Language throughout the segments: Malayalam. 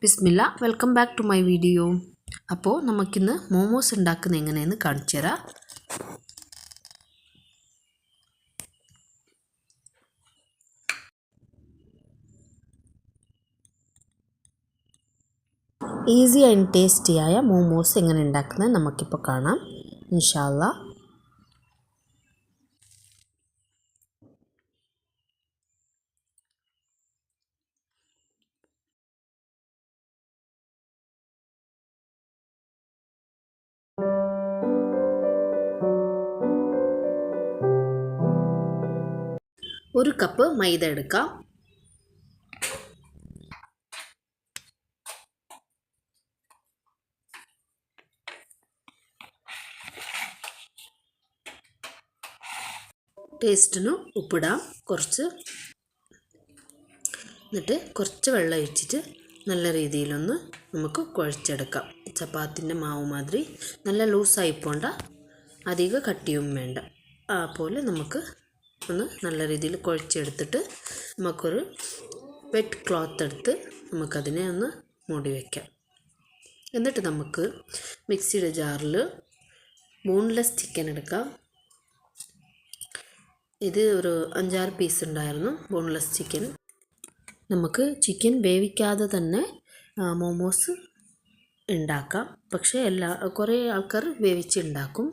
Bismillah, welcome back to my video. അപ്പോൾ നമുക്കിന്ന് മോമോസ് ഉണ്ടാക്കുന്നത് എങ്ങനെയെന്ന് കാണിച്ചു തരാം. ഈസി ആൻഡ് ടേസ്റ്റിയായ മോമോസ് എങ്ങനെ ഉണ്ടാക്കുന്നത് നമുക്കിപ്പോൾ കാണാം ഇൻഷാ അല്ലാ. ഒരു കപ്പ് മൈദ എടുക്കാം. ടേസ്റ്റിന് ഉപ്പിടാം കുറച്ച്. എന്നിട്ട് കുറച്ച് വെള്ളം ഒഴിച്ചിട്ട് നല്ല രീതിയിലൊന്ന് നമുക്ക് കുഴച്ചെടുക്കാം. ചപ്പാത്തിൻ്റെ മാവ് മാതിരി നല്ല ലൂസായി പോണ്ട, അധികം കട്ടിയും വേണ്ട. പോലെ നമുക്ക് ഒന്ന് നല്ല രീതിയിൽ കുഴച്ചെടുത്തിട്ട് നമുക്കൊരു വെറ്റ് ക്ലോത്ത് എടുത്ത് നമുക്കതിനെ ഒന്ന് മൂടി വയ്ക്കാം. എന്നിട്ട് നമുക്ക് മിക്സിയുടെ ജാറിൽ ബോൺലെസ് ചിക്കൻ എടുക്കാം. ഇത് ഒരു 5-6 പീസ് ഉണ്ടായിരുന്നു ബോൺലെസ് ചിക്കൻ. നമുക്ക് ചിക്കൻ വേവിക്കാതെ തന്നെ മോമോസ് ഉണ്ടാക്കാം. പക്ഷേ കുറേ ആൾക്കാർ വേവിച്ചുണ്ടാക്കും.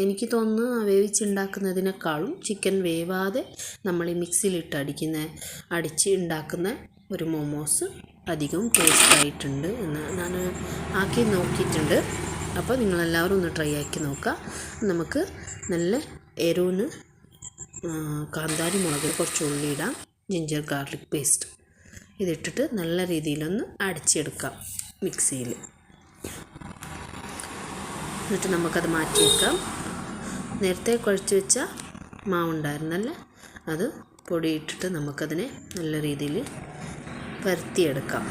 എനിക്ക് തോന്നുന്നു വേവിച്ചുണ്ടാക്കുന്നതിനേക്കാളും ചിക്കൻ വേവാതെ നമ്മൾ ഈ മിക്സിയിലിട്ട് അടിച്ച് ഉണ്ടാക്കുന്ന ഒരു മോമോസ് അധികം ടേസ്റ്റ് ആയിട്ടുണ്ട് എന്ന് ഞാൻ ആക്കി നോക്കിയിട്ടുണ്ട്. അപ്പോൾ നിങ്ങളെല്ലാവരും ഒന്ന് ട്രൈ ആക്കി നോക്കുക. നമുക്ക് നല്ല എരിവിന് കാന്താരി മുളക്, കുറച്ച് ഉള്ളി ഇടാം, ജിഞ്ചർ ഗാർലിക് പേസ്റ്റ് ഇതിട്ടിട്ട് നല്ല രീതിയിലൊന്ന് അടിച്ചെടുക്കാം മിക്സിയിൽ. എന്നിട്ട് നമുക്കത് മാറ്റി വയ്ക്കാം. നേരത്തെ കുഴച്ച് വെച്ച മാവുണ്ടായിരുന്നല്ലേ, അത് പൊടിയിട്ടിട്ട് നമുക്കതിനെ നല്ല രീതിയിൽ പരത്തിയെടുക്കാം.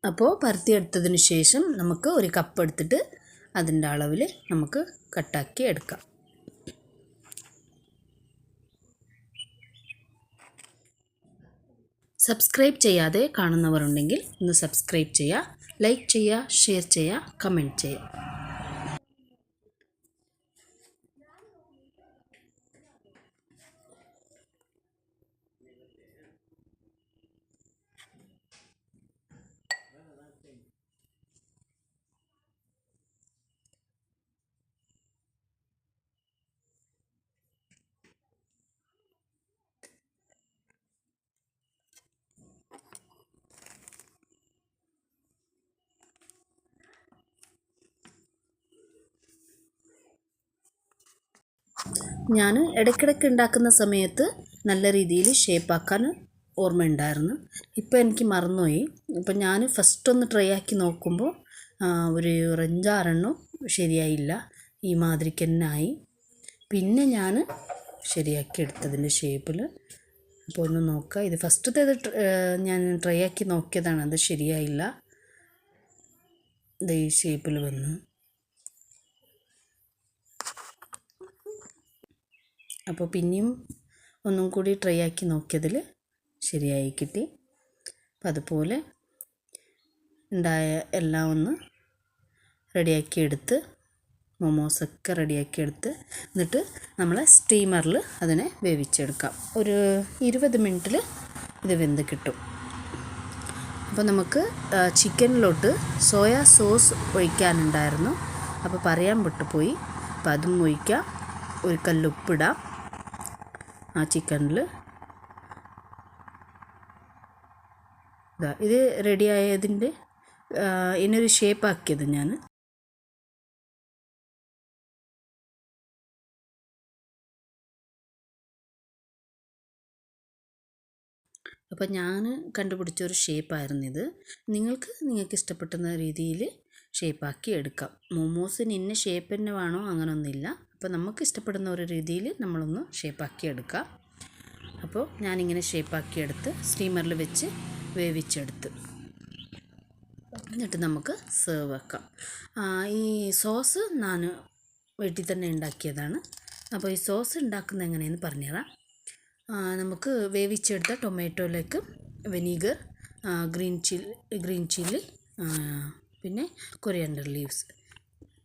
അപ്പോൾ പരത്തിയെടുത്തതിന് ശേഷം നമുക്ക് ഒരു കപ്പ് എടുത്തിട്ട് അതിൻ്റെ അളവിൽ നമുക്ക് കട്ടാക്കി എടുക്കാം. സബ്സ്ക്രൈബ് ചെയ്യാതെ കാണുന്നവരുണ്ടെങ്കിൽ ഒന്ന് സബ്സ്ക്രൈബ് ചെയ്യുക, ലൈക്ക് ചെയ്യുക, ഷെയർ ചെയ്യുക, കമൻറ്റ് ചെയ്യുക. ഞാൻ ഇടയ്ക്കിടയ്ക്ക് ഉണ്ടാക്കുന്ന സമയത്ത് നല്ല രീതിയിൽ ഷേപ്പാക്കാൻ ഓർമ്മയുണ്ടായിരുന്നു. ഇപ്പോൾ എനിക്ക് മറന്നുപോയി. ഇപ്പോൾ ഞാൻ ഫസ്റ്റ് ഒന്ന് ട്രൈ ആക്കി നോക്കുമ്പോൾ ഒരു 5-6 ശരിയായില്ല, ഈ മാതിരിക്ക് തന്നെ ആയി. പിന്നെ ഞാൻ ശരിയാക്കി എടുത്തതിൻ്റെ ഷേപ്പിൽ. അപ്പോൾ ഒന്ന് നോക്കുക. ഇത് ഫസ്റ്റത്തേത് ഞാൻ ട്രൈ ആക്കി നോക്കിയതാണ്, അത് ശരിയായില്ല. ഇത് ഈ ഷേപ്പിൽ വന്നു. അപ്പോൾ പിന്നെയും ഒന്നും കൂടി ട്രൈ ആക്കി നോക്കിയതിൽ ശരിയായി കിട്ടി. അപ്പം അതുപോലെ ഉണ്ടായ എല്ലാം ഒന്ന് റെഡിയാക്കി എടുത്ത്, മോമോസൊക്കെ റെഡിയാക്കി എടുത്ത്, എന്നിട്ട് നമ്മൾ സ്റ്റീമറിൽ അതിനെ വേവിച്ചെടുക്കാം. ഒരു 20 മിനിറ്റിൽ ഇത് വെന്ത് കിട്ടും. അപ്പോൾ നമുക്ക് ചിക്കനിലോട്ട് സോയാ സോസ് ഒഴിക്കാനുണ്ടായിരുന്നു, അപ്പോൾ പറയാൻ വിട്ടുപോയി. അപ്പോൾ അതും ഒഴിക്കാം. ഒരു കല്ലുപ്പിടാം ആ ചിക്കനിൽ. ഇത് റെഡിയായതിൻ്റെ ഇതിനൊരു ഷേപ്പാക്കിയത് ഞാൻ അപ്പോൾ ഞാൻ കണ്ടുപിടിച്ചൊരു ഷേപ്പായിരുന്നിത്. നിങ്ങൾക്ക് ഇഷ്ടപ്പെടുന്ന രീതിയിൽ ഷേപ്പാക്കി എടുക്കാം. മോമോസിന് ഇന്ന ഷേപ്പ് തന്നെ വേണോ അങ്ങനെയൊന്നുമില്ല. അപ്പോൾ നമുക്ക് ഇഷ്ടപ്പെടുന്ന ഒരു രീതിയിൽ നമ്മളൊന്ന് ഷേപ്പാക്കി എടുക്കാം. അപ്പോൾ ഞാനിങ്ങനെ ഷേപ്പാക്കി എടുത്ത് സ്റ്റീമറിൽ വെച്ച് വേവിച്ചെടുത്ത് എന്നിട്ട് നമുക്ക് സെർവ് ആക്കാം. ഈ സോസ് ഞാൻ വീട്ടിൽ തന്നെ ഉണ്ടാക്കിയതാണ്. അപ്പോൾ ഈ സോസ് ഉണ്ടാക്കുന്നത് എങ്ങനെയെന്ന് പറഞ്ഞുതരാം. നമുക്ക് വേവിച്ചെടുത്ത ടൊമാറ്റോയിലേക്ക് വിനീഗർ, ഗ്രീൻ ചില്ലി, പിന്നെ കൊറിയാണ്ടർ ലീവ്സ്,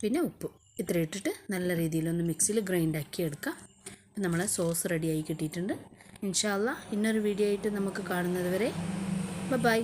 പിന്നെ ഉപ്പ് ഇത്ര ഇട്ടിട്ട് നല്ല രീതിയിലൊന്ന് മിക്സിയിൽ ഗ്രൈൻഡാക്കി എടുക്കാം. നമ്മളെ സോസ് റെഡിയായി കിട്ടിയിട്ടുണ്ട്. ഇൻഷാ അല്ലാഹ് ഇന്നൊരു വീഡിയോ ആയിട്ട് നമുക്ക് കാണുന്നത് വരെ ബൈ.